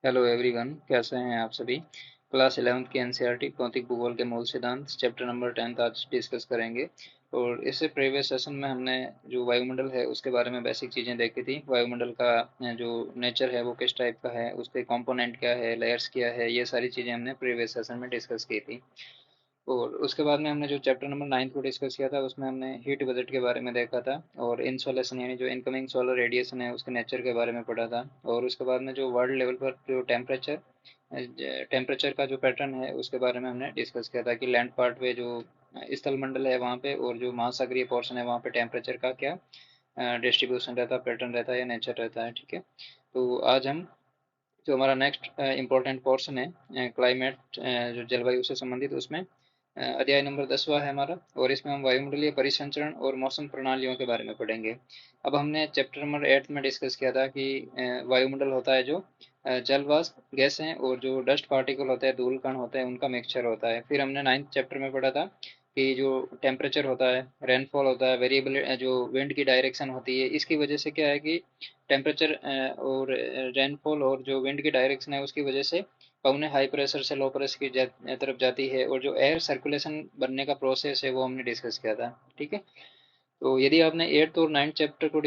Hello everyone, कैसे हैं आप सभी। क्लास 11th के एनसीईआरटी भौतिक भूगोल के मूल सिद्धांत चैप्टर नंबर 10 आज डिस्कस करेंगे। और इससे प्रीवियस सेशन में हमने जो वायुमंडल है उसके बारे में बेसिक चीज़ें देखी थी। वायुमंडल का जो नेचर है वो किस टाइप का है, उसके कंपोनेंट क्या है, लेयर्स क्या है, ये सारी चीज़ें हमने प्रीवियस सेशन में डिस्कस की थी। और उसके बाद में हमने जो चैप्टर नंबर 9 को डिस्कस किया था उसमें हमने हीट बजट के बारे में देखा था, और इंसोलेशन यानी जो इनकमिंग सोलर रेडिएशन है उसके नेचर के बारे में पढ़ा था। और उसके बाद में जो वर्ल्ड लेवल पर जो टेम्परेचर का जो पैटर्न है उसके बारे में हमने डिस्कस किया था कि लैंड पार्ट पे जो स्थल मंडल है वहाँ पे, और जो महासागरीय पोर्शन है वहाँ पे टेम्परेचर का क्या डिस्ट्रीब्यूशन रहता है, पैटर्न रहता है या नेचर रहता है। ठीक है, तो आज हम जो हमारा नेक्स्ट इम्पोर्टेंट पोर्शन है क्लाइमेट, जो जलवायु से संबंधित, उसमें अध्याय नंबर 10वां है हमारा, और इसमें हम वायुमंडलीय परिसंचरण और मौसम प्रणालियों के बारे में पढ़ेंगे। अब हमने चैप्टर नंबर 8 में डिस्कस किया था कि वायुमंडल होता है जो जल वाष्प गैस हैं, और जो डस्ट पार्टिकल होते हैं, धूल कण होते हैं, उनका मिक्सचर होता है। फिर हमने 9th चैप्टर में पढ़ा था कि जो टेम्परेचर होता है, रेनफॉल होता है, वेरिएबल जो विंड की डायरेक्शन होती है, इसकी वजह से क्या है कि टेम्परेचर और रेनफॉल और जो विंड की डायरेक्शन है उसकी वजह से पवने हाई प्रेशर से लो प्रेशर की तरफ जाती है, और जो एयर सर्कुलेशन बनने का प्रोसेस है वो हमने डिस्कस किया था। ठीक है, तो यदि आपने 8th और 9th चैप्टर को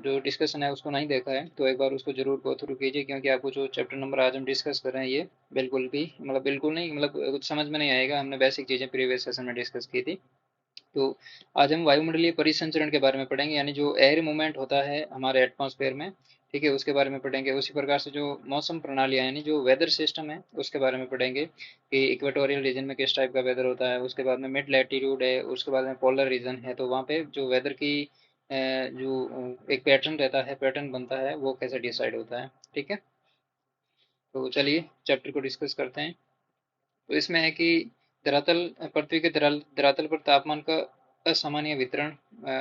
जो डिस्कशन है उसको नहीं देखा है तो एक बार उसको जरूर गो थ्रू कीजिए, क्योंकि आपको जो चैप्टर नंबर आज हम डिस्कस कर रहे हैं ये बिल्कुल भी बिल्कुल नहीं, कुछ समझ में नहीं आएगा। हमने बेसिक चीज़ें प्रीवियस सेशन में डिस्कस की थी। तो आज हम वायुमंडलीय परिसंचरण के बारे में पढ़ेंगे, यानी जो एयर मूवमेंट होता है हमारे एटमॉस्फेयर में। ठीक है, उसके बारे में पढ़ेंगे। उसी प्रकार से जो मौसम प्रणालियाँ यानी जो वेदर सिस्टम है उसके बारे में पढ़ेंगे कि इक्वेटोरियल रीजन में किस टाइप का वेदर होता है। उसके बाद में मिड लैटिट्यूड है, उसके बाद में पोलर रीजन है, तो वहाँ पे जो वेदर की जो एक पैटर्न रहता है, पैटर्न बनता है, वो कैसे डिसाइड होता है। ठीक है, तो चलिए चैप्टर को डिस्कस करते हैं। तो इसमें है कि धरातल पृथ्वी के धरातल पर तापमान का असामान्य वितरण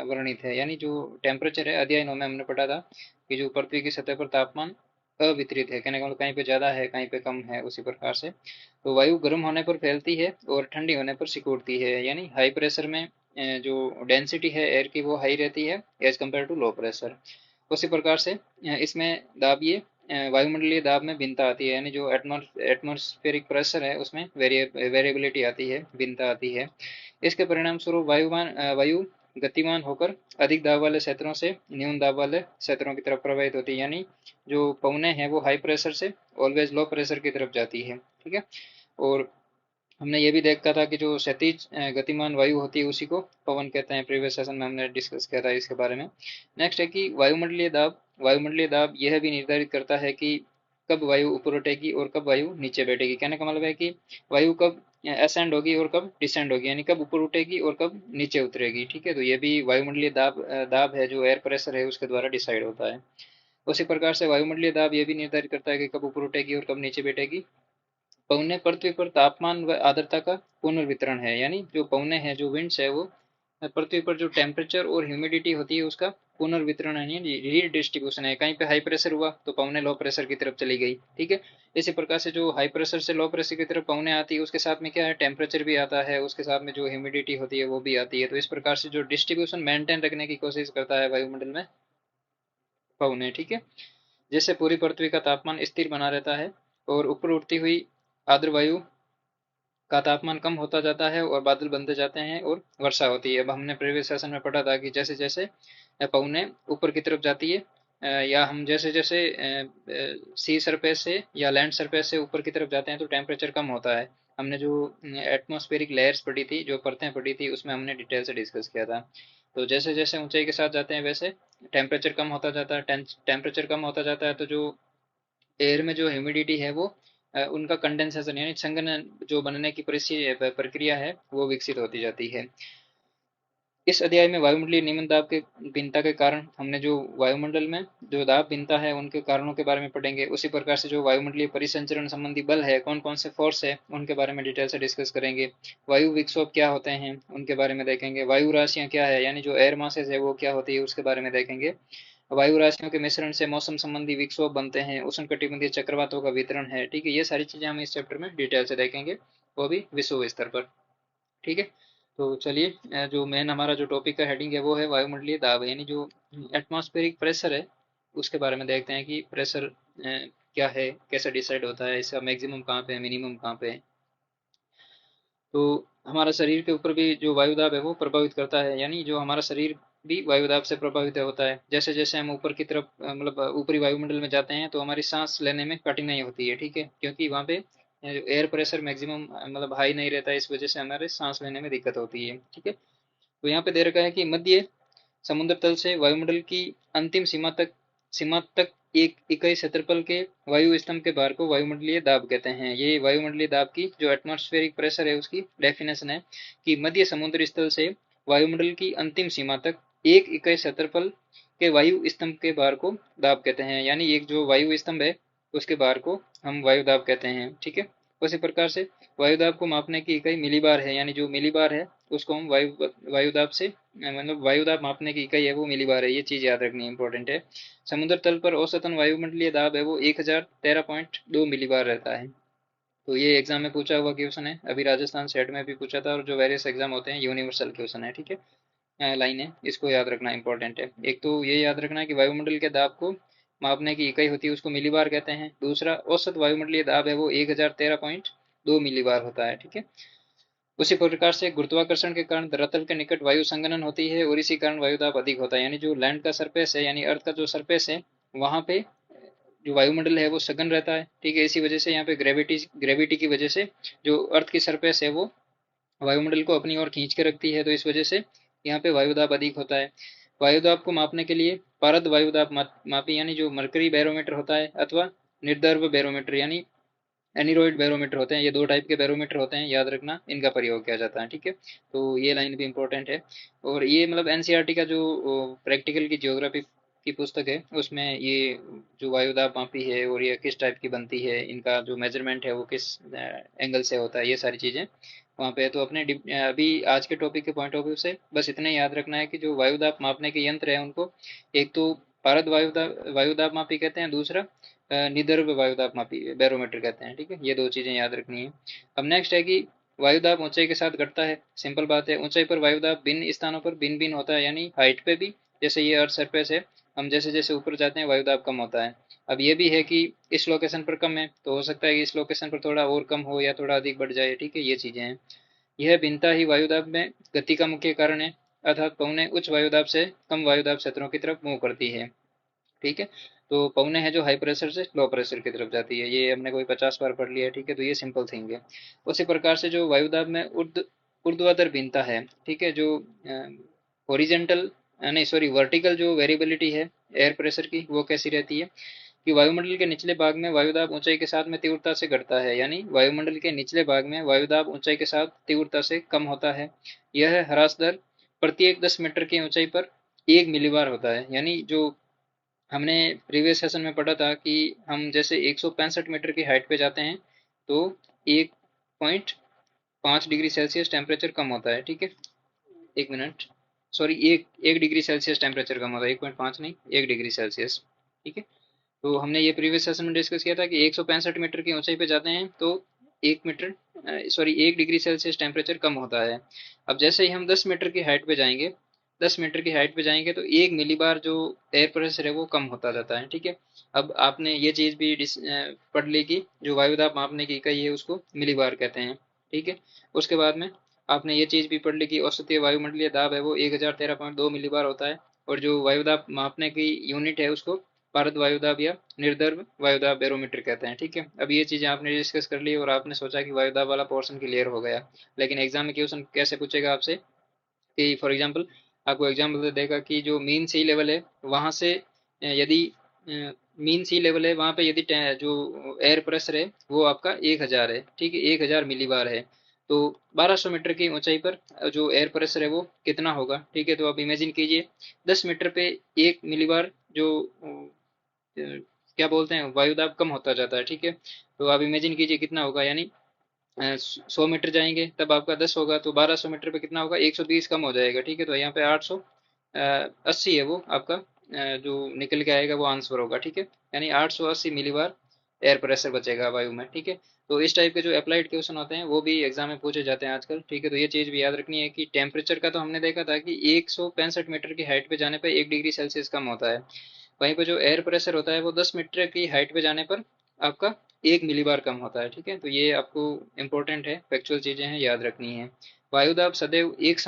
वर्णित है। यानी जो टेम्परेचर है, अध्ययन में हमने पढ़ा था कि जो पृथ्वी की सतह पर तापमान अवितरित है, कहने का मतलब कहीं पे ज़्यादा है कहीं पे कम है। उसी प्रकार से तो वायु गर्म होने पर फैलती है और ठंडी होने पर सिकुड़ती है, यानी हाई प्रेशर में जो डेंसिटी है एयर की वो हाई रहती है as compare to low pressure. उसी प्रकार से इसमें दाबिये वायुमंडलीय दाब में भिन्नता आती है, यानी जो एटमॉस्फेरिक प्रेशर है उसमें वेरिएबिलिटी आती है, भिन्नता आती है। इसके परिणाम स्वरूप वायु गतिमान होकर अधिक दाब वाले क्षेत्रों से न्यून दाब वाले क्षेत्रों की तरफ प्रवाहित होती है, यानी जो पवने हैं वो हाई प्रेशर से ऑलवेज लो प्रेशर की तरफ जाती है। ठीक है, और हमने ये भी देखा था कि जो क्षैतिज गतिमान वायु होती है उसी को पवन कहते हैं। प्रीवियस सेशन में हमने डिस्कस किया था इसके बारे में। नेक्स्ट है कि वायुमंडलीय दाब यह भी निर्धारित करता है कि कब वायु ऊपर उठेगी और कब वायु नीचे बैठेगी। कहने का मतलब है कि वायु कब असेंड होगी और कब डिसेंड होगी, यानी कब ऊपर उठेगी और कब नीचे उतरेगी। ठीक है, तो ये भी वायुमंडलीय दाब है जो एयर प्रेशर है उसके द्वारा डिसाइड होता है। उसी प्रकार से वायुमंडलीय दाब ये भी निर्धारित करता है कि कब ऊपर उठेगी और कब नीचे बैठेगी। पौने पृथ्वी पर तापमान व आर्द्रता का पुनर्वितरण है, यानी जो पौने हैं, जो विंड्स है, वो पृथ्वी पर जो टेम्परेचर और ह्यूमिडिटी होती है उसका पुनर्वितरण है, यानी रीडिस्ट्रीब्यूशन है। कहीं पे हाई प्रेशर हुआ तो पौने लो प्रेशर की तरफ चली गई। ठीक है, इसी प्रकार से जो हाई प्रेशर से लो प्रेशर की तरफ पौने आती है उसके साथ में क्या है, टेम्परेचर भी आता है, उसके साथ में जो ह्यूमिडिटी होती है वो भी आती है। तो इस प्रकार से जो डिस्ट्रीब्यूशन मेंटेन रखने की कोशिश करता है वायुमंडल में पौने। ठीक है, जिससे पूरी पृथ्वी का तापमान स्थिर बना रहता है, और ऊपर उठती हुई आर्द्र वायु का तापमान कम होता जाता है और बादल बनते जाते हैं और वर्षा होती है। अब हमने प्रीवियस सेशन में पढ़ा था कि जैसे जैसे पवने ऊपर की तरफ जाती है, या हम जैसे जैसे सी सरफेस से या लैंड सरफेस से ऊपर की तरफ जाते हैं तो टेम्परेचर कम होता है। हमने जो एटमॉस्फेरिक लेयर्स पढ़ी थी, जो परतें पढ़ी थी, उसमें हमने डिटेल से डिस्कस किया था। तो जैसे जैसे ऊंचाई के साथ जाते हैं वैसे टेम्परेचर कम होता जाता है। टेम्परेचर कम होता जाता है तो जो एयर में जो ह्यूमिडिटी है वो उनका कंडेंसेशन यानी संघनन जो बनने की प्रक्रिया है वो विकसित होती जाती है। इस अध्याय में वायुमंडलीय निम्न दाब के भिन्नता के कारण, हमने जो वायुमंडल में जो दाब भिन्नता है उनके कारणों के बारे में पढ़ेंगे। उसी प्रकार से जो वायुमंडलीय परिसंचरण संबंधी बल है, कौन कौन से फोर्स है, उनके बारे में डिटेल से डिस्कस करेंगे। वायु विक्षोभ क्या होते हैं उनके बारे में देखेंगे। वायु राशियां क्या है, यानी जो एयर मासेस है वो क्या होती है उसके बारे में देखेंगे। वायु राशियों के मिश्रण से मौसम संबंधी विक्षोभ बनते हैं, उष्णकटिबंधीय चक्रवातों का वितरण है। ठीक है, ये सारी चीजें हम इस चैप्टर में डिटेल से देखेंगे, वो भी विश्व स्तर पर। ठीक है, तो चलिए जो मेन हमारा जो टॉपिक का हेडिंग है वो है वायुमंडलीय दाब, यानी जो एटमॉस्फेरिक प्रेशर है उसके बारे में देखते हैं कि प्रेशर क्या है, कैसे डिसाइड होता है, इसका मैक्सिमम कहाँ पे है, मिनिमम कहाँ पे है। तो हमारा शरीर के ऊपर भी जो वायुदाब है वो प्रभावित करता है, यानी जो हमारा शरीर भी वायुदाब से प्रभावित होता है। जैसे जैसे हम ऊपर की तरफ मतलब ऊपरी वायुमंडल में जाते हैं तो हमारी सांस लेने में कठिनाई होती है, ठीक है, क्योंकि वहाँ पे एयर प्रेशर मैक्सिमम मतलब हाई नहीं रहता है, इस वजह से हमारे सांस लेने में दिक्कत होती है, ठीक है। तो यहाँ पे दे रखा है कि मध्य समुद्र तल से वायुमंडल की अंतिम सीमा तक एक इकाई क्षेत्रफल के वायु स्तंभ के भार को वायुमंडलीय दाब कहते हैं। ये वायुमंडलीय दाब की जो एटमॉस्फेरिक प्रेशर है उसकी डेफिनेशन है कि मध्य समुद्र स्थल से वायुमंडल की अंतिम सीमा तक एक इकाई क्षेत्रफल के वायु स्तंभ के भार को दाब कहते हैं, यानी एक जो वायु स्तंभ है उसके भार को हम वायु दाब कहते हैं, ठीक है। उसी प्रकार से वायुदाब को मापने की इकाई मिलीबार है, यानी जो मिलीबार है उसको हम वायुदाब से मतलब वायुदाब मापने की इकाई है वो मिलीबार है, ये चीज याद रखनी इंपॉर्टेंट है। समुद्र तल पर औसतन वायुमंडलीय दाब है वो 1013.2 मिलीबार रहता है। तो ये एग्जाम में पूछा हुआ क्वेश्चन है, अभी राजस्थान सेट में भी पूछा था, और जो वेरियस एग्जाम होते हैं यूनिवर्सल क्वेश्चन है, ठीक है। लाइन है, इसको याद रखना इंपॉर्टेंट है। एक तो ये याद रखना है कि वायुमंडल के दाब को मापने की इकाई होती है उसको मिलीबार कहते हैं। दूसरा, औसत वायुमंडलीय दाब है वो 1013.2 मिलीबार होता है, ठीक है। उसी प्रकार से गुरुत्वाकर्षण के कारण धरातल के निकट वायु संघनन होती है और इसी कारण वायुदाब अधिक होता है, यानी जो लैंड का सरफेस है यानी अर्थ का जो सरफेस है वहां पे जो वायुमंडल है वो सघन रहता है, ठीक है। इसी वजह से यहाँ पे ग्रेविटी ग्रेविटी की वजह से जो अर्थ की सरफेस है वो वायुमंडल को अपनी ओर खींच के रखती है, तो इस वजह से यहाँ पे वायुदाब अधिक होता है। वायुदाब को मापने के लिए पारद वायुदाब मापी यानी जो मरकरी बैरोमीटर होता है अथवा निर्दर्व बैरोमीटर यानी एनीरॉइड बैरोमीटर होते हैं, ये दो टाइप के बैरोमीटर होते हैं, याद रखना इनका प्रयोग किया जाता है, ठीक है। तो ये लाइन भी इंपॉर्टेंट है। और ये मतलब एनसीईआरटी का जो प्रैक्टिकल की ज्योग्राफी की पुस्तक है उसमें ये जो वायुदाब मापी है और ये किस टाइप की बनती है, इनका जो मेजरमेंट है वो किस एंगल से होता है, ये सारी चीज़ें वहाँ पे है। तो अपने अभी आज के टॉपिक के पॉइंट ऑफ व्यू से बस इतना ही याद रखना है कि जो वायुदाब मापने के यंत्र है उनको एक तो पारद वायुदाब मापी कहते हैं, दूसरा निदर्भ वायुदाब मापी बैरोमीटर कहते हैं, ठीक है। ये दो चीजें याद रखनी है। अब नेक्स्ट है कि वायुदाब ऊंचाई के साथ घटता है, सिंपल बात है। ऊंचाई पर वायुदाब भिन्न स्थानों पर भिन्न भिन्न होता है, यानी हाइट पे भी, जैसे ये अर्थ सरफेस है, हम जैसे जैसे ऊपर जाते हैं वायुदाब कम होता है। अब ये भी है कि इस लोकेशन पर कम है तो हो सकता है कि इस लोकेशन पर थोड़ा और कम हो या थोड़ा अधिक बढ़ जाए, ठीक है, ये चीजें हैं। यह भिन्नता ही वायुदाब में गति का मुख्य कारण है, अर्थात पौने उच्च वायुदाब से कम वायुदाब क्षेत्रों की तरफ मूव करती है, ठीक है। तो पौने है जो हाई प्रेशर से लो प्रेशर की तरफ जाती है, ये हमने कोई 50 बार पढ़ लिया है, ठीक है। तो ये सिंपल थिंग है। उसी प्रकार से जो वायुदाब में ऊर्ध्वाधर भिन्नता है, ठीक है, जो ओरिजेंटल नहीं सॉरी वर्टिकल जो वेरिएबिलिटी है एयर प्रेशर की वो कैसी रहती है कि वायुमंडल के निचले भाग में वायुदाब ऊंचाई के साथ में तीव्रता से घटता है, यानी वायुमंडल के निचले भाग में वायुदाब ऊंचाई के साथ तीव्रता से कम होता है। यह ह्रास दर प्रत्येक 10 मीटर की ऊंचाई पर 1 मिलीबार होता है, यानी जो हमने प्रीवियस सेशन में पढ़ा था कि हम जैसे 165 मीटर की हाइट पे जाते हैं तो 1.5 डिग्री सेल्सियस टेम्परेचर कम होता है, ठीक है। एक मिनट, सॉरी, एक एक डिग्री सेल्सियस टेम्परेचर कम होता है, 1.5 नहीं, 1 डिग्री सेल्सियस, ठीक है। तो हमने ये प्रीवियस सेशन में डिस्कस किया था कि 165 मीटर की ऊंचाई पे जाते हैं तो 1 डिग्री सेल्सियस टेम्परेचर कम होता है। अब जैसे ही हम 10 मीटर की हाइट पे जाएंगे, 10 मीटर की हाइट पे जाएंगे तो 1 मिलीबार जो एयर प्रेशर है वो कम होता जाता है, ठीक है। अब आपने ये चीज भी पढ़ ली कि जो वायुदाब मापने की इकाई है उसको मिलीबार कहते हैं, ठीक है। उसके बाद में आपने ये चीज भी पढ़ ली कि औसतीय वायुमंडलीय दाब है वो 1013.2 मिलीबार होता है, और जो वायुदाब मापने की यूनिट है उसको पारद वायुदाब या निर्दर्भ वायुदाब बैरोमीटर कहते हैं, ठीक है। अब ये चीजें आपने डिस्कस कर ली और आपने सोचा कि वायुदाब वाला पोर्शन क्लियर हो गया, लेकिन एग्जाम में क्वेश्चन कैसे पूछेगा आपसे कि फॉर एग्जांपल आपको एग्जाम्पल देगा कि जो मीन सी लेवल है वहां से यदि मीन सी लेवल है वहां पे यदि जो एयर प्रेशर है वो आपका 1000 है, ठीक है, 1000 मिलीबार है, तो 1200 मीटर की ऊंचाई पर जो एयर प्रेशर है वो कितना होगा, ठीक है। तो आप इमेजिन कीजिए 10 मीटर पे 1 मिलीबार जो क्या बोलते हैं वायुदाब कम होता जाता है, ठीक है। तो आप इमेजिन कीजिए कितना होगा, यानी 100 मीटर जाएंगे तब आपका 10 होगा, तो 1200 मीटर पे कितना होगा, 120 कम हो जाएगा, ठीक है। तो यहाँ पे 880 है वो आपका जो निकल के आएगा वो आंसर होगा, ठीक है। यानी 880 मिलीबार एयर प्रेशर बचेगा वायु में, ठीक है। तो इस टाइप के जो अप्लाइड क्वेश्चन होते हैं वो भी एग्जाम में पूछे जाते हैं आजकल, ठीक है। तो ये चीज भी याद रखनी है कि टेम्परेचर का तो हमने देखा था कि 165 मीटर की हाइट पे जाने पर 1 डिग्री सेल्सियस कम होता है, वहीं पर जो एयर प्रेशर होता है वो 10 मीटर की हाइट पे जाने पर आपका 1 मिलीबार कम होता है। ठीक है, तो ये आपको इम्पोर्टेंट है, फैक्चुअल चीजें हैं, याद रखनी है। वायुदाब सदैव एक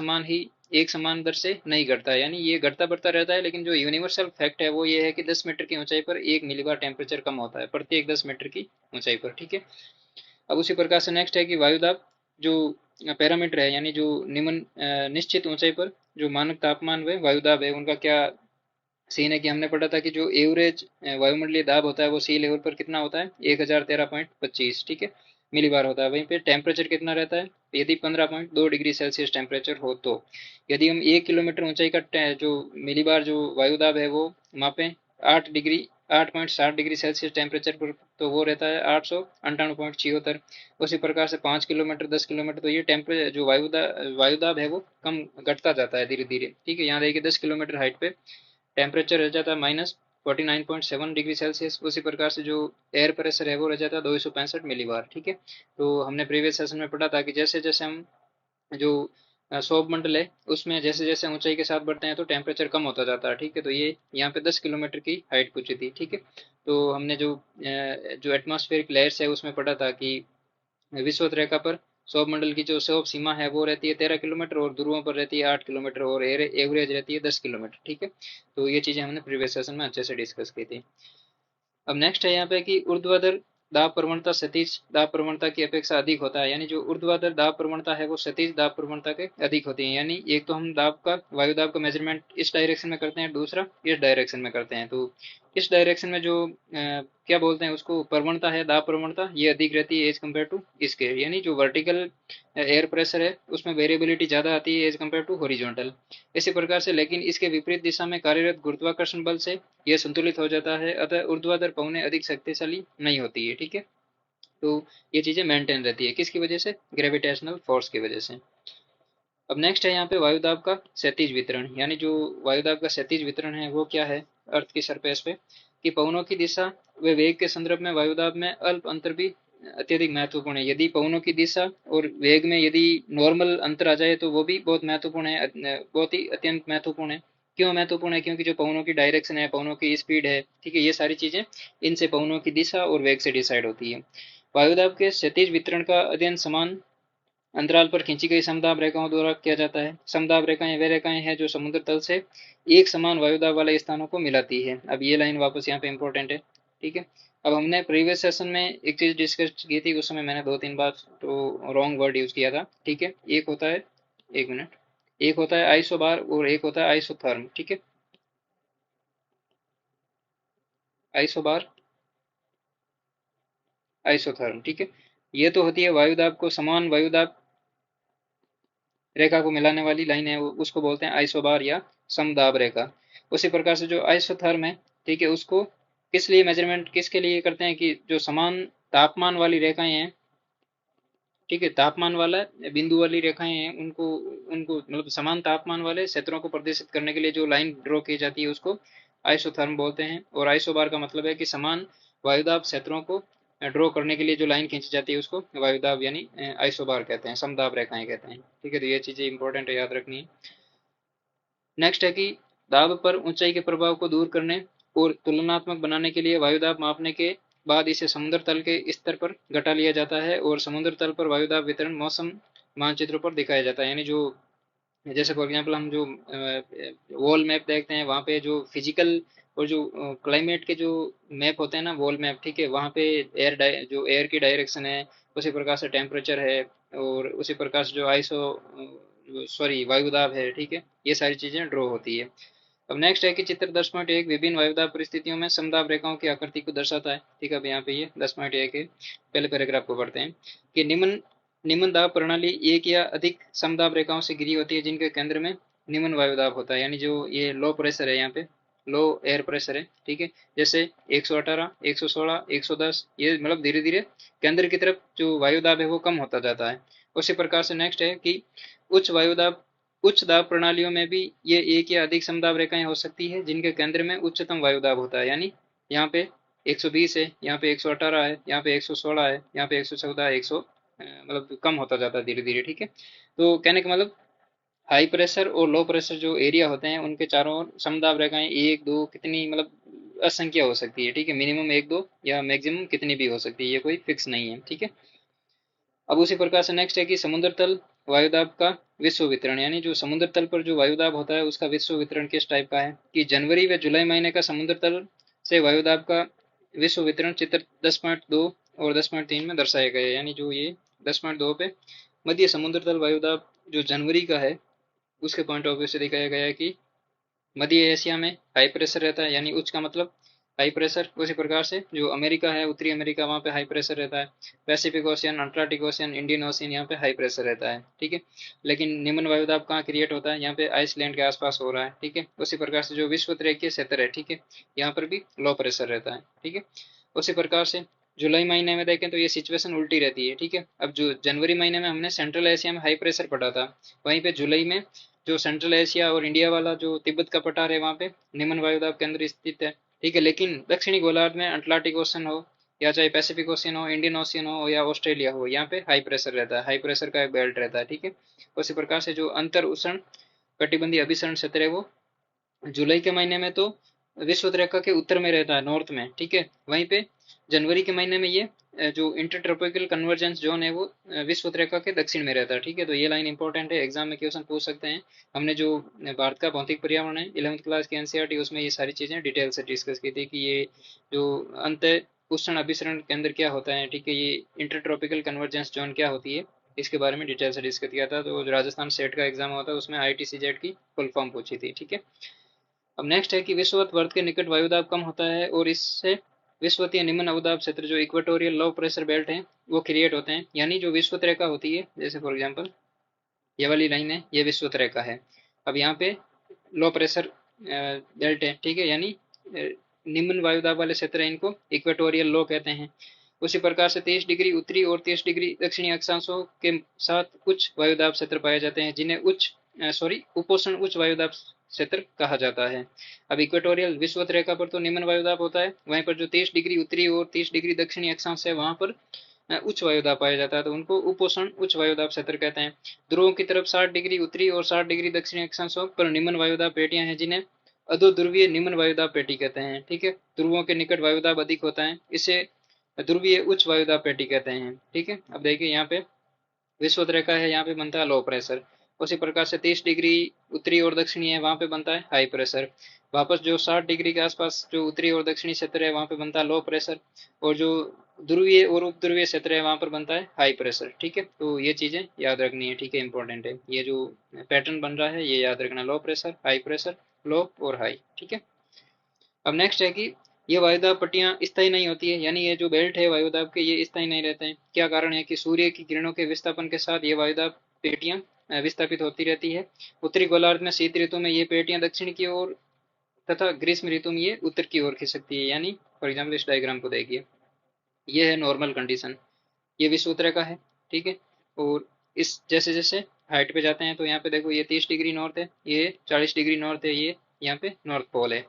समान दर से नहीं घटता है, यानी ये घटता बढ़ता रहता है, लेकिन जो यूनिवर्सल फैक्ट है वो ये है कि 10 मीटर की ऊंचाई पर 1 मिलीबार टेम्परेचर कम होता है प्रत्येक 10 मीटर की ऊंचाई पर। ठीक है, अब उसी प्रकार से नेक्स्ट है कि वायुदाब जो पैरामीटर है, यानी जो निम्न निश्चित ऊंचाई पर जो मानक तापमान व वायुदाब है उनका क्या सीन है, कि हमने पढ़ा था कि जो एवरेज वायुमंडलीय दाब होता है वो सी लेवल पर कितना होता है, 1013.25, ठीक है, मिलीबार होता है। वहीं पे टेम्परेचर कितना रहता है, यदि 15.2 डिग्री सेल्सियस टेम्परेचर हो तो। यदि हम 1 किलोमीटर ऊंचाई का जो मिलीबार जो वायुदाब है वो मापें 8.60 डिग्री सेल्सियस टेम्परेचर पर, तो वो रहता है 898.76। उसी प्रकार से 5 किलोमीटर 10 किलोमीटर, तो ये टेम्परेचर जो वायुदाब है वो कम घटता जाता है धीरे धीरे। ठीक है, यहाँ देखिए 10 किलोमीटर हाइट पे टेम्परेचर रह जाता है -49.7 डिग्री सेल्सियस। उसी प्रकार से जो एयर प्रेशर है वो रह जाता है 265 मिलीबार। ठीक है, तो हमने प्रीवियस सेशन में पढ़ा था कि जैसे जैसे हम जो सौर मंडल है उसमें जैसे जैसे ऊंचाई के साथ बढ़ते हैं तो टेम्परेचर कम होता जाता है। ठीक है, तो ये यहाँ पे 10 किलोमीटर की हाइट पूछी थी। ठीक है, तो हमने जो एटमॉस्फेरिक लेयर्स है उसमें पढ़ा था कि विषुवत रेखा पर सौरमंडल की जो सौर सीमा है वो रहती है 13 किलोमीटर, और ध्रुवों पर रहती है 8 किलोमीटर, और एवरेज रहती है 10 किलोमीटर। ठीक है, तो ये चीजें हमने प्रीवियस सेशन में अच्छे से डिस्कस की थी। अब नेक्स्ट है यहाँ पे कि ऊर्ध्वाधर दाब प्रवणता क्षैतिज दाब प्रवणता की अपेक्षा अधिक होता है, यानी जो ऊर्ध्वाधर दाब प्रवणता है वो क्षैतिज दाब प्रवणता के अधिक होती है। यानी एक तो हम दाब का वायु दाब का मेजरमेंट इस डायरेक्शन में करते हैं, दूसरा इस डायरेक्शन में करते हैं। तो इस डायरेक्शन में जो क्या बोलते हैं उसको, प्रवणता है, दाब प्रवणता, ये अधिक रहती है एज कम्पेयर टू इसके, यानी जो वर्टिकल एयर प्रेशर है उसमें वेरिएबिलिटी ज़्यादा आती है एज कम्पेयर टू हॉरिजॉन्टल। इसी प्रकार से लेकिन इसके विपरीत दिशा में कार्यरत गुरुत्वाकर्षण बल से यह संतुलित हो जाता है, अतः ऊर्ध्वाधर पवनें अधिक शक्तिशाली नहीं होती है। ठीक है, तो ये चीजें मेंटेन रहती है किसकी वजह से, ग्रेविटेशनल फोर्स की वजह से। अब नेक्स्ट है यहाँ पे वायुदाब का क्षैतिज वितरण, यानी जो वायुदाब का क्षैतिज वितरण है वो क्या है अर्थ की सरफेस पे, कि पवनों की दिशा व वेग के संदर्भ में वायुदाब में अल्प अंतर भी अत्यधिक महत्वपूर्ण है। यदि पवनों की दिशा और वेग में यदि नॉर्मल अंतर आ जाए तो वो भी बहुत महत्वपूर्ण है, बहुत ही अत्यंत महत्वपूर्ण है। क्यों महत्वपूर्ण है, क्योंकि जो पवनों की डायरेक्शन है, पवनों की स्पीड है, ठीक है, ये सारी चीजें इनसे पवनों की दिशा और वेग से डिसाइड होती है। वायुदाब के क्षैतिज वितरण का अध्ययन समान अंतराल पर खींची गई समदाब रेखाओं द्वारा किया जाता है। समदाब रेखाएं वे रेखाएं हैं जो समुद्र तल से एक समान वायुदाब वाले स्थानों को मिलाती है। अब ये लाइन वापस यहाँ पे इंपॉर्टेंट है। ठीक है, अब हमने प्रीवियस सेशन में एक चीज डिस्कस की थी, उस समय मैंने 2-3 बार तो रॉन्ग वर्ड यूज किया था। ठीक है, एक होता है, एक मिनट, एक होता है आइसोबार और एक होता है आइसोथर्म। ठीक है, आइसोबार, आइसोथर्म। ठीक है, ये तो होती है वायुदाब को समान वायुदाब रेखा को मिलाने वाली लाइन है, उसको बोलते हैं आइसोबार या समदाब रेखा। उसी प्रकार से जो आइसोथर्म है, ठीक है, उसको किस लिए मेजरमेंट किसके लिए करते हैं, कि जो समान तापमान वाली रेखाएं हैं, ठीक है, तापमान वाला बिंदु वाली रेखाएं हैं, उनको उनको मतलब समान तापमान वाले क्षेत्रों को प्रदर्शित करने के लिए जो लाइन ड्रॉ की जाती है उसको आइसोथर्म बोलते हैं। और आइसोबार का मतलब है कि समान वायुदाब क्षेत्रों को ड्रॉ करने के लिए जो लाइन खींची जाती है उसको वायुदाब यानी आइसोबार कहते हैं, समदाब रेखाएं कहते हैं। ठीक है, तो ये चीजें इंपॉर्टेंट है, याद रखनी है। नेक्स्ट है कि दाब पर ऊंचाई के प्रभाव को दूर करने और तुलनात्मक बनाने के लिए वायुदाब मापने के बाद इसे समुद्र तल के स्तर पर घटा लिया जाता है, और समुद्र तल पर वायुदाब वितरण मौसम मानचित्रों पर दिखाया जाता है। यानी जो जैसे फॉर एग्जांपल हम जो वॉल मैप देखते हैं वहाँ पे जो फिजिकल और जो क्लाइमेट के जो मैप होते हैं ना, वॉल मैप, ठीक है, वहाँ पे जो एयर की डायरेक्शन है, उसी प्रकार से टेम्परेचर है, और उसी प्रकार से जो आइसो सॉरी वायुदाब है, ठीक है, ये सारी चीजें ड्रॉ होती है। अब नेक्स्ट है कि चित्र 10.1 विभिन्न वायुदाब परिस्थितियों में समदाब रेखाओं की आकृति को दर्शाता है। ठीक है, अब यहाँ पे ये 10.1 है, पहले पैराग्राफ को पढ़ते हैं कि निम्न निम्न दाब प्रणाली एक या अधिक समदाब रेखाओं से घिरी होती है जिनके केंद्र में निम्न वायुदाब होता है। यानी जो ये लो प्रेशर है, यहाँ पे लो एयर प्रेशर है, ठीक है, जैसे 118, 116, 110, ये मतलब धीरे धीरे केंद्र की तरफ जो वायुदाब है वो कम होता जाता है। उसी प्रकार से नेक्स्ट है कि उच्च वायुदाब उच्च दाब प्रणालियों में भी ये एक या अधिक समदाब रेखाएं हो सकती है जिनके केंद्र में उच्चतम वायुदाब होता है। यानी यहाँ पे 120 है, यहाँ पे 118 है, यहाँ पे 116 है, यहाँ पे 114, 100 मतलब कम होता जाता है धीरे धीरे। ठीक है, तो कहने का मतलब हाई प्रेशर और लो प्रेशर जो एरिया होते हैं उनके चारों ओर समदाब रेखाएं एक दो कितनी मतलब असंख्य हो सकती है, ठीक है, मिनिमम एक दो या मैक्सिमम कितनी भी हो सकती है, ये कोई फिक्स नहीं है, ठीक है। अब उसी प्रकार से नेक्स्ट है कि समुद्र तल वायुदाब का विश्व वितरण, यानी जो समुद्र तल पर जो वायुदाब होता है उसका विश्व वितरण किस टाइप का है, कि जनवरी व जुलाई महीने का समुद्र तल से वायुदाब का विश्व वितरण चित्र 10.2 और 10.3 में दर्शाया गया है। यानी जो ये 10.2 पे मध्य समुद्र तल वायुदाब जो जनवरी का है उसके पॉइंट ऑफ व्यू से दिखाया गया है कि मध्य एशिया में हाई प्रेशर रहता है, यानी उच्च का मतलब हाई प्रेशर। उसी प्रकार से जो अमेरिका है, उत्तरी अमेरिका, वहाँ पे हाई प्रेशर रहता है। Pacific ocean, Atlantic ocean, Indian ocean, यहाँ पे हाई प्रेशर रहता है, ठीक है। लेकिन निम्न वायुदाब कहाँ क्रिएट होता है, यहाँ पे आइसलैंड के आसपास हो रहा है, ठीक है। उसी प्रकार से जो विश्व तरीके क्षेत्र है, ठीक है, यहाँ पर भी लो प्रेशर रहता है, ठीक है। उसी प्रकार से जुलाई महीने में देखें तो ये सिचुएशन उल्टी रहती है, ठीक है। अब जो जनवरी महीने में हमने सेंट्रल एशिया में हाई प्रेशर पड़ा था, वहीं पे जुलाई में जो सेंट्रल एशिया और इंडिया वाला जो तिब्बत का पठार है वहाँ पे निम्न वायुदाब केंद्र स्थित है, ठीक है। लेकिन दक्षिणी गोलार्ध में अटलांटिक ओशन हो या चाहे पैसिफिक ओशियन हो, इंडियन ओशियन हो या ऑस्ट्रेलिया हो, यहाँ पे हाई प्रेशर रहता है, हाई प्रेशर का एक बेल्ट रहता है, ठीक है। उसी प्रकार से जो अंतर उष्ण कटिबंधीय अभिसरण क्षेत्र है वो जुलाई के महीने में तो विषुवत रेखा के उत्तर में रहता है, नॉर्थ में, ठीक है। वहीं पे जनवरी के महीने में ये जो इंटर ट्रॉपिकल कन्वर्जेंस जोन है वो विषुवत रेखा के दक्षिण में रहता है, ठीक है। तो ये लाइन इंपॉर्टेंट है, एग्जाम में क्वेश्चन पूछ सकते हैं। हमने जो भारत का भौतिक पर्यावरण है 11वीं क्लास की एनसीईआरटी, उसमें ये सारी चीजें डिटेल से डिस्कस की थी कि ये जो अंत उष्ण अभिसरण केंद्र क्या होता है, ठीक है, ये इंटर ट्रॉपिकल कन्वर्जेंस जोन क्या होती है, इसके बारे में डिटेल से डिस्कस किया था। तो जो राजस्थान स्टेट का एग्जाम होता है उसमें ITCZ की फुल फॉर्म पूछी थी, ठीक है। अब नेक्स्ट है कि विषुवत वर्त के निकट वायुदाब कम होता है और इससे विषुवतीय निम्न अवदाब क्षेत्र जो इक्वेटोरियल लो प्रेशर बेल्ट है वो क्रिएट होते हैं। यानी जो विषुवत रेखा होती है, जैसे फॉर एग्जांपल ये वाली लाइन है, ये विषुवत रेखा है। अब यहाँ पे लो प्रेशर बेल्ट है, ठीक है, यानी निम्न वायुदाब वाले क्षेत्र है, इनको इक्वेटोरियल लो कहते हैं। उसी प्रकार से 30 डिग्री उत्तरी और 30 डिग्री दक्षिणी अक्षांशों के साथ उच्च वायुदाब क्षेत्र पाए जाते हैं, जिन्हें उपोष्ण उच्च वायुदाब क्षेत्र कहा जाता है। अब इक्वेटोरियल विषुवत रेखा पर तो निम्न वायुदाब होता है, वहीं पर जो 30 डिग्री उत्तरी और 30 डिग्री दक्षिणी अक्षांश है वहां पर उच्च वायुदाब पाया जाता है, तो उनको उपोष्ण उच्च वायुदाब क्षेत्र कहते हैं। ध्रुवों की तरफ 60 डिग्री उत्तरी और 60 डिग्री दक्षिणी अक्षांशों पर निम्न वायुदाब पेटियां हैं, जिन्हें अधो ध्रुवीय निम्न वायुदाब पेटी कहते हैं, ठीक है। ध्रुवों के निकट वायुदाब अधिक होता है, इसे ध्रुवीय उच्च वायुदाब पेटी कहते हैं, ठीक है। अब देखिए यहाँ पे विषुवत रेखा है, यहाँ पे बनता है लो प्रेशर। उसी प्रकार से 30 डिग्री उत्तरी और दक्षिणी है, वहां पे बनता है हाई प्रेशर। वापस जो 60 डिग्री के आसपास जो उत्तरी और दक्षिणी क्षेत्र है वहां पे बनता है लो प्रेशर, और जो ध्रुवीय और उपध्रुवीय क्षेत्र है वहां पर बनता है हाई प्रेशर, ठीक है। तो ये चीजें याद रखनी है, ठीक है, इंपॉर्टेंट है। ये जो पैटर्न बन रहा है ये याद रखना, लो प्रेशर, हाई प्रेशर, लो और हाई, ठीक है। अब नेक्स्ट है कि ये वायुदाब पट्टियां स्थायी नहीं होती है, यानी ये जो बेल्ट है वायुदाब के ये स्थायी नहीं रहते हैं। क्या कारण है कि सूर्य की किरणों के विस्थापन के साथ ये वायुदाब पेटियां विस्थापित होती रहती है। उत्तरी गोलार्ध में शीत ऋतु में ये पेटियां दक्षिण की ओर तथा ग्रीष्म ऋतु में ये उत्तर की ओर खिसकती है। यानी फॉर एग्जाम्पल इस डायग्राम को देखिए, ये है नॉर्मल कंडीशन, ये विषुवत रेखा है, ठीक है। और इस जैसे जैसे हाइट पे जाते हैं तो यहाँ पे देखो ये 30 डिग्री नॉर्थ है, ये 40 डिग्री नॉर्थ है, ये यहाँ पे नॉर्थ पोल है।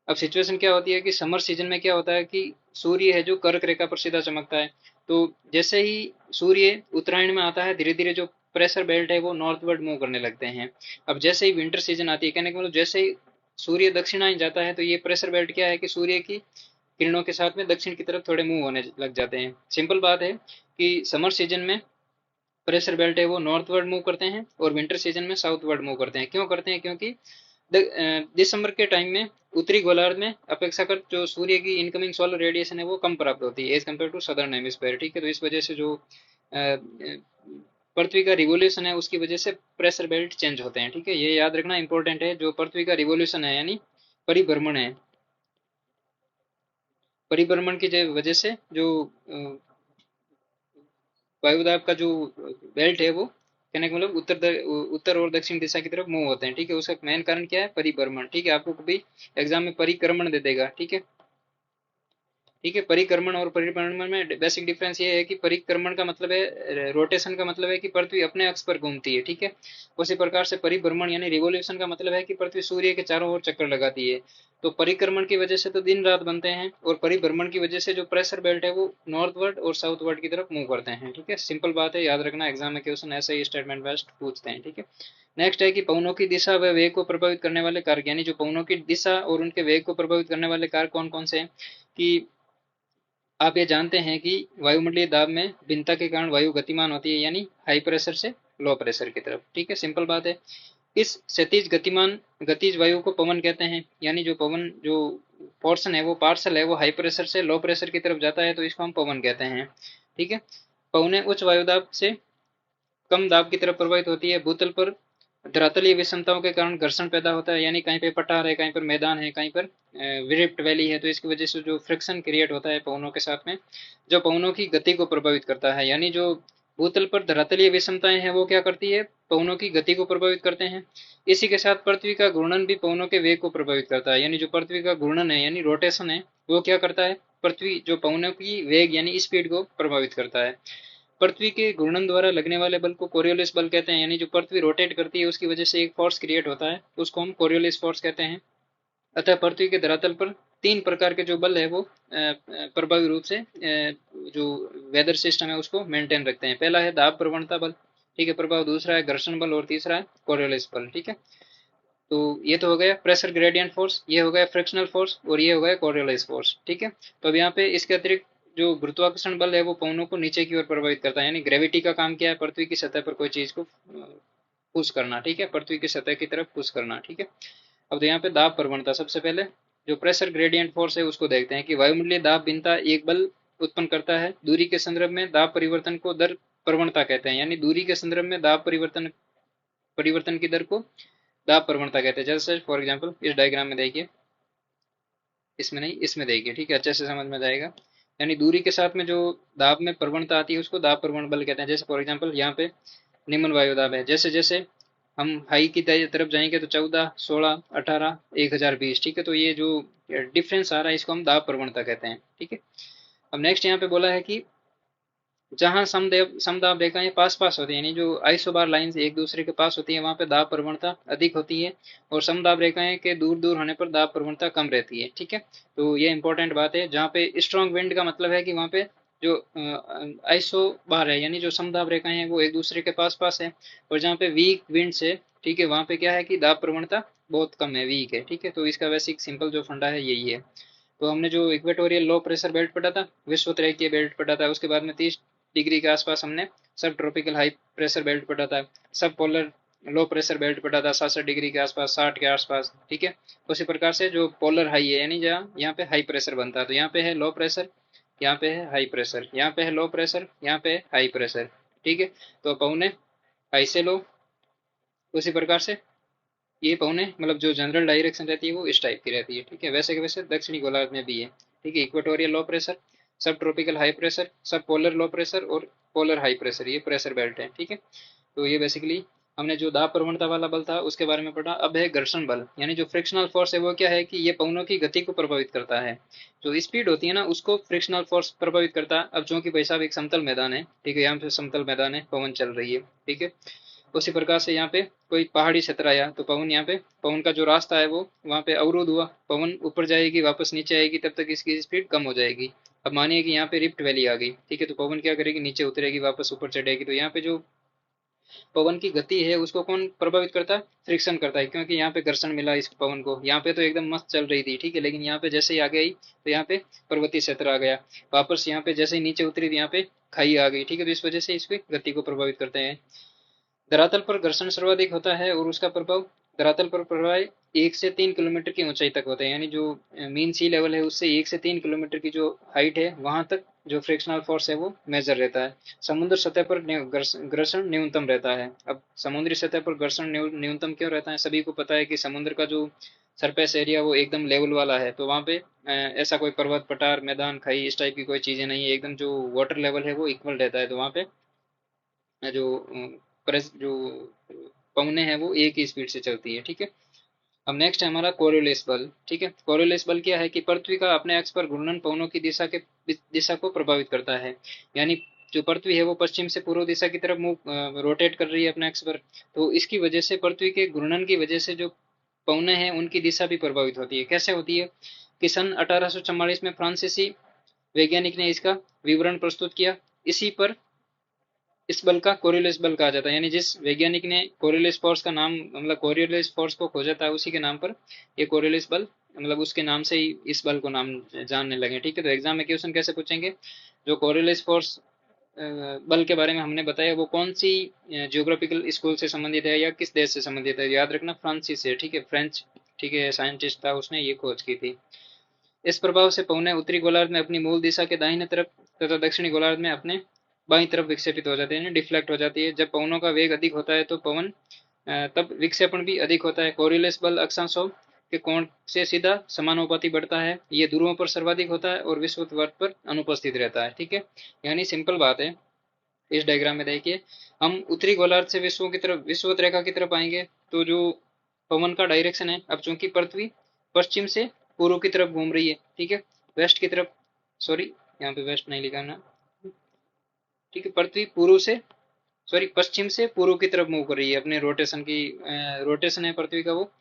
अब सिचुएशन क्या होती है कि समर सीजन में क्या होता है कि सूर्य है जो कर्क रेखा पर सीधा चमकता है। तो जैसे ही सूर्य उत्तरायण में आता है धीरे धीरे जो प्रेशर बेल्ट है वो नॉर्थवर्ड मूव करने लगते हैं। अब जैसे ही विंटर सीजन आती है, कहने का मतलब जैसे ही सूर्य दक्षिणायन जाता है तो ये प्रेशर बेल्ट क्या है कि सूर्य की किरणों के साथ में दक्षिण की तरफ थोड़े मूव होने लग जाते हैं। सिंपल बात है कि समर सीजन में प्रेशर बेल्ट है वो नॉर्थवर्ड मूव करते हैं और विंटर सीजन में साउथवर्ड मूव करते हैं। क्यों करते हैं, क्योंकि दिसंबर के टाइम में उत्तरी गोलार्ध में अपेक्षाकृत जो सूर्य की इनकमिंग सोलर रेडिएशन है वो कम प्राप्त होती है as compare to southern hemisphere, ठीक है। तो इस वजह से जो पृथ्वी का रिवोल्यूशन है उसकी वजह से प्रेशर बेल्ट चेंज होते हैं, ठीक है। ये याद रखना इंपॉर्टेंट है, जो पृथ्वी का रिवोल्यूशन है यानी परिभ्रमण है, परिभ्रमण की वजह से जो वायुदाब का जो बेल्ट है वो कहने का मतलब उत्तर और दक्षिण दिशा की तरफ मूव होते हैं, ठीक है। उसका मेन कारण क्या है, परिभ्रमण, ठीक है। आपको कभी एग्जाम में परिक्रमण दे देगा, ठीक है, ठीक है। परिक्रमण और परिभ्रमण में बेसिक डिफरेंस ये है कि परिक्रमण का मतलब है रोटेशन, का मतलब है कि पृथ्वी अपने अक्ष पर घूमती है, ठीक है। उसी प्रकार से परिभ्रमण यानी रिवोल्यूशन का मतलब है कि पृथ्वी सूर्य के चारों ओर चक्कर लगाती है। तो परिक्रमण की वजह से तो दिन रात बनते हैं, और परिभ्रमण की वजह से जो प्रेशर बेल्ट है वो नॉर्थवर्ड और साउथवर्ड की तरफ मूव करते हैं, ठीक है। सिंपल बात है, याद रखना, एग्जाम में क्वेश्चन ऐसे ही स्टेटमेंट बेस्ड पूछते हैं, ठीक है। नेक्स्ट है कि पवनों की दिशा व वेग को प्रभावित करने वाले कारक, यानी जो पवनों की दिशा और उनके वेग को प्रभावित करने वाले कारक कौन कौन से हैं। कि आप ये जानते हैं कि वायुमंडलीय दाब में भिन्नता के कारण वायु गतिमान होती है, यानी हाई प्रेशर से लो प्रेशर की तरफ, ठीक है। सिंपल बात है। इस क्षैतिज गतिमान गतिज वायु को पवन कहते हैं, यानी जो पवन जो पोर्शन है वो पार्सल है वो हाई प्रेशर से लो प्रेशर की तरफ जाता है, तो इसको हम पवन कहते हैं, ठीक है। पवनें उच्च वायुदाब से कम दाब की तरफ प्रवाहित होती है। भूतल पर धरातलीय विषमताओं के कारण घर्षण पैदा होता है, यानी कहीं पे पठार है, कहीं पर मैदान है, कहीं पर रिफ्ट वैली है, तो इसकी वजह से जो फ्रिक्शन क्रिएट होता है पवनों के साथ में, जो पवनों की गति को प्रभावित करता है। यानी जो भूतल पर धरातलीय विषमताएं हैं वो क्या करती है, पवनों की गति को प्रभावित करते हैं। इसी के साथ पृथ्वी का घूर्णन भी पवनों के वेग को प्रभावित करता है, यानी जो पृथ्वी का घूर्णन है यानी रोटेशन है वो क्या करता है, पृथ्वी जो पवनों की वेग यानी स्पीड को प्रभावित करता है। पृथ्वी के घूर्णन द्वारा लगने वाले बल को कोरियोलिस बल कहते हैं, यानी जो पृथ्वी रोटेट करती है उसकी वजह से एक फोर्स क्रिएट होता है, उसको हम कोरियोलिस फोर्स कहते हैं। अतः पृथ्वी के धरातल पर तीन प्रकार के जो बल है वो प्रभावी रूप से जो वेदर सिस्टम है उसको मेंटेन रखते हैं। पहला है दाब प्रवणता बल, ठीक है, प्रभाव। दूसरा है घर्षण बल, और तीसरा है कोरियोलिस बल, ठीक है। तो ये तो हो गया प्रेशर ग्रेडियंट फोर्स, ये हो गया फ्रिक्शनल फोर्स, और ये हो गया कोरियोलिस फोर्स, ठीक है। तो अब यहाँ पे इसके अतिरिक्त जो गुरुत्वाकर्षण बल है वो पवनों को नीचे की ओर प्रभावित करता है, यानी ग्रेविटी का काम क्या है, पृथ्वी की सतह पर कोई चीज को पुश करना, ठीक है, पृथ्वी की सतह की तरफ पुश करना, ठीक है। अब तो यहाँ पे दाब प्रवणता, सबसे पहले जो प्रेशर ग्रेडियंट फोर्स है उसको देखते हैं कि वायुमंडलीय दाब भिन्नता एक बल उत्पन्न करता है। दूरी के संदर्भ में दाब परिवर्तन को दर प्रवणता कहते हैं, यानी दूरी के संदर्भ में दाब परिवर्तन परिवर्तन की दर को दाब प्रवणता कहते हैं। जैसे फॉर एग्जांपल इस डायग्राम में देखिए, इसमें नहीं इसमें देखिए, ठीक है, अच्छे से समझ में जाएगा। यानी दूरी के साथ में जो दाब में प्रवणता आती है उसको दाब प्रवण बल कहते हैं। जैसे फॉर एग्जांपल यहाँ पे निम्न वायु दाब है, जैसे जैसे हम हाई की तरफ जाएंगे तो 14, 16, 18, 1020, ठीक है। तो ये जो डिफरेंस आ रहा है इसको हम दाब प्रवणता कहते हैं, ठीक है। अब नेक्स्ट यहाँ पे बोला है कि जहां समदाब रेखाएं पास पास होती है, यानी जो आइसोबार लाइंस एक दूसरे के पास होती है वहां पे दाब प्रवणता अधिक होती है, और समदाब रेखाएं के दूर दूर होने पर दाब प्रवणता कम रहती है, ठीक है। तो ये इंपॉर्टेंट बात है। जहाँ पे स्ट्रॉन्ग विंड का मतलब है कि वहां पे जो आइसोबार है यानी जो समदाब रेखाएं हैं वो एक दूसरे के पास पास है, और जहाँ पे वीक विंड है, ठीक है, वहां पे क्या है कि दाब प्रवणता बहुत कम है, वीक है, ठीक है। तो इसका बेसिक सिंपल जो फंडा है यही है। तो हमने जो इक्वेटोरियल लो प्रेशर बेल्ट पढ़ा था, विश्वतरीय बेल्ट पढ़ा था, उसके बाद में 30 डिग्री के आसपास हमने सब ट्रॉपिकल हाई प्रेशर बेल्ट पढ़ा था, सब पोलर लो प्रेशर बेल्ट पढ़ा था 67 डिग्री के आसपास, 60 के आसपास, ठीक है। उसी प्रकार से जो पोलर हाई है यानी जहाँ यहाँ पे हाई प्रेशर बनता है, तो यहाँ पे है लो प्रेशर, यहाँ पे है हाई प्रेशर, यहाँ पे है लो प्रेशर, यहाँ पे है हाई प्रेशर, ठीक है। तो पौने हाई से लो, उसी प्रकार से ये पौने मतलब जो जनरल डायरेक्शन रहती है वो इस टाइप की रहती है, ठीक है। वैसे के वैसे दक्षिणी गोलार्ध में भी है, ठीक है। इक्वेटोरियल लो प्रेशर, सब ट्रॉपिकल हाई प्रेशर, सब पोलर लो प्रेशर और पोलर हाई प्रेशर, ये प्रेशर बेल्ट है, ठीक है। तो ये बेसिकली हमने जो दाब प्रवणता वाला बल था उसके बारे में पढ़ा। अब है घर्षण बल, यानी जो फ्रिक्शनल फोर्स है वो क्या है कि ये पवनों की गति को प्रभावित करता है। जो स्पीड होती है ना उसको फ्रिक्शनल फोर्स प्रभावित करता है। अब चूंकि भाई साहब एक समतल मैदान है, ठीक है, यहाँ पे समतल मैदान है, पवन चल रही है, ठीक है। उसी प्रकार से यहाँ पे कोई पहाड़ी क्षेत्र आया तो पवन यहाँ पे पवन का जो रास्ता है वो वहाँ पे अवरुद्ध हुआ, पवन ऊपर जाएगी वापस नीचे आएगी तब तक इसकी स्पीड कम हो जाएगी। अब मानिए कि यहाँ पे रिफ्ट वैली आ गई, ठीक है, तो पवन क्या करेगी, नीचे उतरेगी वापस ऊपर चढ़ेगी। तो यहाँ पे जो पवन की गति है उसको कौन प्रभावित करता है, फ्रिक्शन करता है, क्योंकि यहाँ पे घर्षण मिला इस पवन को। यहाँ पे तो एकदम मस्त चल रही थी, ठीक है, लेकिन यहाँ पे जैसे ही आगे आई तो यहाँ पे पर्वतीय क्षेत्र आ गया, वापस यहाँ पे जैसे ही नीचे उतरी तो यहाँ पे खाई आ गई, ठीक है। तो इस वजह से इसकी गति को प्रभावित करते हैं। धरातल पर घर्षण सर्वाधिक होता है और उसका प्रभाव धरातल पर प्रभाव 1 से 3 किलोमीटर की ऊंचाई तक होते हैं, यानी जो मीन सी लेवल है उससे 1 से 3 किलोमीटर की जो हाइट है वहां तक जो फ्रिक्शनल फोर्स है वो मेजर रहता है। समुद्र सतह पर घर्षण न्यूनतम रहता है। अब समुद्री सतह पर घर्षण न्यूनतम क्यों रहता है, सभी को पता है कि समुद्र का जो सरफेस एरिया वो एकदम लेवल वाला है, तो वहाँ पे ऐसा कोई पर्वत पठार मैदान खाई इस टाइप की कोई चीजें नहीं है, एकदम जो वाटर लेवल है वो इक्वल रहता है। तो वहाँ पे जो प्रेस जो पवने हैं वो एक ही स्पीड से चलती है, ठीक है। अब नेक्स्ट है हमारा कोरियोलिस बल। ठीक है, कोरियोलिस बल क्या है कि पृथ्वी का अपने अक्ष पर घूर्णन पवनों की दिशा को प्रभावित करता है। यानी जो पृथ्वी है वो पश्चिम से पूर्व दिशा की तरफ मूव रोटेट कर रही है अपने अक्ष पर, तो इसकी वजह से पृथ्वी के घूर्णन की वजह से जो पवने हैं उनकी दिशा भी प्रभावित होती है। कैसे होती है कि सन 1844 में फ्रांसीसी वैज्ञानिक ने इसका विवरण प्रस्तुत किया। इसी पर इस बल का कोरियोलिस बल कहा जाता है। यानी जिस वैज्ञानिक ने कोरियोलिस फोर्स का नाम, मतलब कोरियोलिस फोर्स को खोजा था, उसी के नाम पर ये कोरियोलिस बल, मतलब उसके नाम से ही इस बल को नाम जानने लगे। ठीक है, तो एग्जाम में क्वेश्चन कैसे पूछेंगे, जो कोरियोलिस फोर्स बल के बारे में हमने बताया वो कौन सी जियोग्राफिकल स्कूल से संबंधित है या किस देश से संबंधित है, याद रखना फ्रांसीसी से। ठीक है, फ्रेंच, ठीक है, साइंटिस्ट था, उसने ये खोज की थी। इस प्रभाव से पवनें उत्तरी गोलार्ध में अपनी मूल दिशा के दाहिने तरफ तथा दक्षिणी गोलार्ध में अपने बाईं तरफ विक्षेपित हो जाते हैं, डिफ्लेक्ट हो जाती है। जब पवनों का वेग अधिक होता है तो पवन तब विक्षेपण भी अधिक होता है। कोरियोलिस बल अक्षांशों के कोण से सीधा समानुपाती बढ़ता है। ये ध्रुवों पर सर्वाधिक होता है और विषुवत पर अनुपस्थित रहता है। ठीक है, यानी सिंपल बात है। इस डायग्राम में देखिए, हम उत्तरी गोलार्ध से विश्व की तरफ, विषुवत रेखा की तरफ आएंगे तो जो पवन का डायरेक्शन है, अब चूंकि पृथ्वी पश्चिम से पूर्व की तरफ घूम रही है, ठीक है, वेस्ट की तरफ, सॉरी यहाँ पे वेस्ट नहीं लिखा ना, ठीक है, पृथ्वी पूर्व से, सॉरी पश्चिम से पूर्व की तरफ मूव कर रही है अपने रोटेशन की, रोटेशन है पृथ्वी का वो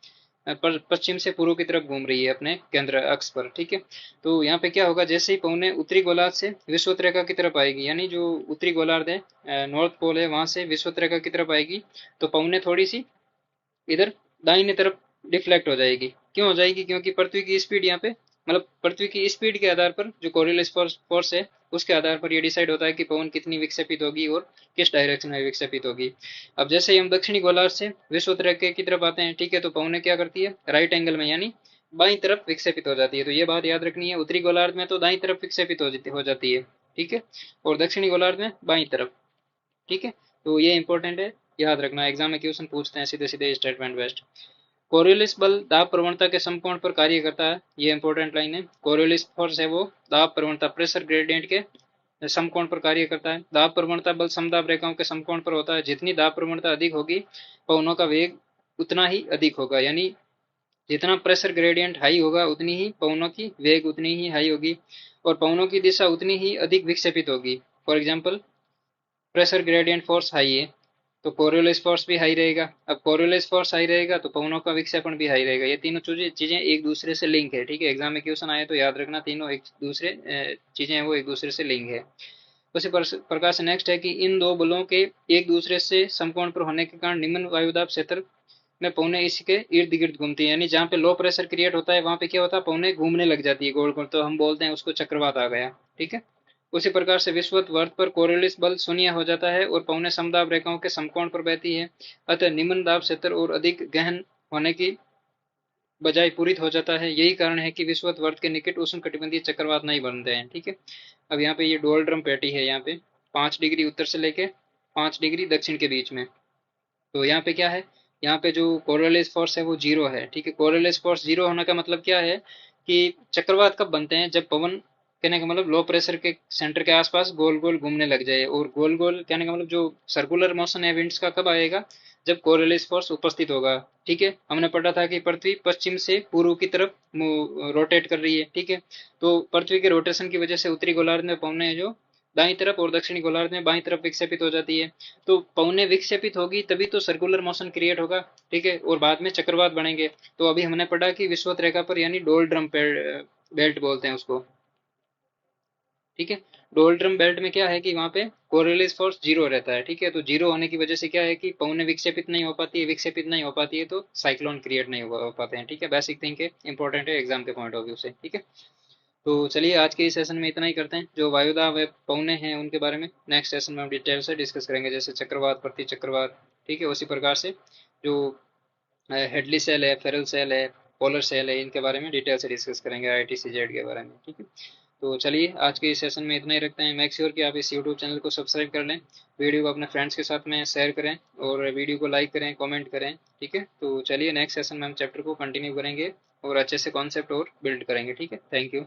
पश्चिम से पूर्व की तरफ घूम रही है अपने केंद्र अक्ष पर। ठीक है, तो यहाँ पे क्या होगा, जैसे ही पवनें उत्तरी गोलार्ध से विषुवत रेखा की तरफ आएगी, यानी जो उत्तरी गोलार्ध है, नॉर्थ पोल है, वहां से विषुवत रेखा की तरफ आएगी, तो पवनें थोड़ी सी इधर दाहिने तरफ डिफ्लेक्ट हो जाएगी। क्यों हो जाएगी, क्योंकि पृथ्वी की स्पीड यहाँ पे, मतलब पृथ्वी की स्पीड के आधार पर जो कोरियोलिस फोर्स है उसके आधार पर ये डिसाइड होता है कि पवन कितनी विक्षेपित होगी और किस डायरेक्शन में विक्षेपित होगी। अब जैसे ही हम दक्षिणी गोलार्ध से विषुवत रेखा की तरफ आते हैं, ठीक है, तो पवनें क्या करती है, राइट एंगल में यानी बाईं तरफ विक्षेपित हो जाती है। तो ये बात याद रखनी है, उत्तरी गोलार्ध में तो दाईं तरफ विक्षेपित हो जाती है, ठीक है, और दक्षिणी गोलार्ध में बाईं तरफ। ठीक है, तो ये इंपॉर्टेंट है, याद रखना, एग्जाम में क्वेश्चन पूछते हैं सीधे सीधे स्टेटमेंट बेस्ड। कोरियोलिस बल दाब प्रवणता के समकोण पर कार्य करता है, ये इंपॉर्टेंट लाइन है। कोरियोलिस फोर्स है वो दाब प्रवणता, प्रेशर ग्रेडियंट के समकोण पर कार्य करता है। दाब प्रवणता बल समदाब रेखाओं के समकोण पर होता है। जितनी दाब प्रवणता अधिक होगी पवनों का वेग उतना ही अधिक होगा, यानी जितना प्रेशर ग्रेडियंट हाई होगा उतनी ही पवनों की वेग उतनी ही हाई होगी और पवनों की दिशा उतनी ही अधिक विक्षेपित होगी। For example, pressure gradient force high है तो कोरियोलिस फोर्स भी हाई रहेगा। अब कोरियोलिस फोर्स हाई रहेगा तो पवनों का विक्षेपण भी हाई रहेगा। ये तीनों चीजें एक दूसरे से लिंक है। ठीक है, एग्जाम में क्वेश्चन आए तो याद रखना, तीनों एक दूसरे चीजें हैं वो एक दूसरे से लिंक है। उसी प्रकार से नेक्स्ट है कि इन दो बलों के एक दूसरे से समकोण पर होने के कारण निम्न वायुदाब क्षेत्र में पवनें इसके इर्द गिर्द घूमती है। यानी जहाँ पे लो प्रेशर क्रिएट होता है वहां पे क्या होता है, पवनें घूमने लग जाती है गोल गोल, तो हम बोलते हैं उसको चक्रवात आ गया। ठीक है, उसी प्रकार से विषुवत वर्त पर कोरियोलिस बल शून्य हो जाता है और पवनें समदाब रेखाओं के समकोण पर बहती है। अतः निम्न दाब क्षेत्र और अधिक गहन होने की बजाय पूरित हो जाता है। यही कारण है कि विषुवत वर्त के निकट उष्ण कटिबंधीय चक्रवात नहीं बनते हैं। ठीक है, अब यहाँ पे ये डोल ड्रम पैटी है, यहाँ पे 5 डिग्री उत्तर से लेके 5 डिग्री दक्षिण के बीच में। तो यहाँ पे क्या है, यहाँ पे जो कोरियोलिस फोर्स है वो जीरो है। ठीक है, कोरियोलिस फोर्स जीरो होने का मतलब क्या है कि चक्रवात कब बनते हैं, जब पवन, कहने का मतलब लो प्रेशर के सेंटर के आसपास गोल गोल घूमने लग जाए। और गोल गोल कहने का मतलब जो सर्कुलर मोशन है विंड्स का कब आएगा, जब कोरियोलिस फोर्स उपस्थित होगा। ठीक है, हमने पढ़ा था कि पृथ्वी पश्चिम से पूर्व की तरफ रोटेट कर रही है। ठीक है, तो पृथ्वी के रोटेशन की वजह से उत्तरी गोलार्ध में पवनें जो दाईं तरफ और दक्षिणी गोलार्ध में बाईं तरफ विक्षेपित हो जाती है। तो पवनें विक्षेपित होगी तभी तो सर्कुलर मोशन क्रिएट होगा। ठीक है, और बाद में चक्रवात बनेंगे। तो अभी हमने पढ़ा कि विषुवत रेखा पर, यानी डोल ड्रम बेल्ट बोलते हैं उसको। ठीक है, डोल ड्रम बेल्ट में क्या है कि वहां पे कोरियोलिस फोर्स जीरो रहता है। ठीक है, तो जीरो होने की वजह से क्या है कि पवनें विक्षेपित नहीं हो पाती है, विक्षेपित नहीं हो पाती है तो साइक्लोन क्रिएट नहीं हो पाते हैं। ठीक है, बेसिक थिंग है, इंपॉर्टेंट है एग्जाम के पॉइंट ऑफ व्यू से। ठीक है, तो चलिए आज के इस सेशन में इतना ही करते हैं। जो वायुदाब व पवने हैं उनके बारे में नेक्स्ट सेशन में हम डिटेल से डिस्कस करेंगे, जैसे चक्रवात, प्रति चक्रवात। ठीक है, उसी प्रकार से जो हेडली सेल है, फेरल सेल है, पोलर सेल है, इनके बारे में डिटेल से डिस्कस करेंगे, IITCZ के बारे में। ठीक है, तो चलिए आज के इस सेशन में इतना ही रखते हैं। मेक श्योर कि आप इस यूट्यूब चैनल को सब्सक्राइब कर लें, वीडियो को अपने फ्रेंड्स के साथ में शेयर करें और वीडियो को लाइक करें, कमेंट करें। ठीक है, तो चलिए नेक्स्ट सेशन में हम चैप्टर को कंटिन्यू करेंगे और अच्छे से कॉन्सेप्ट और बिल्ड करेंगे। ठीक है, थैंक यू।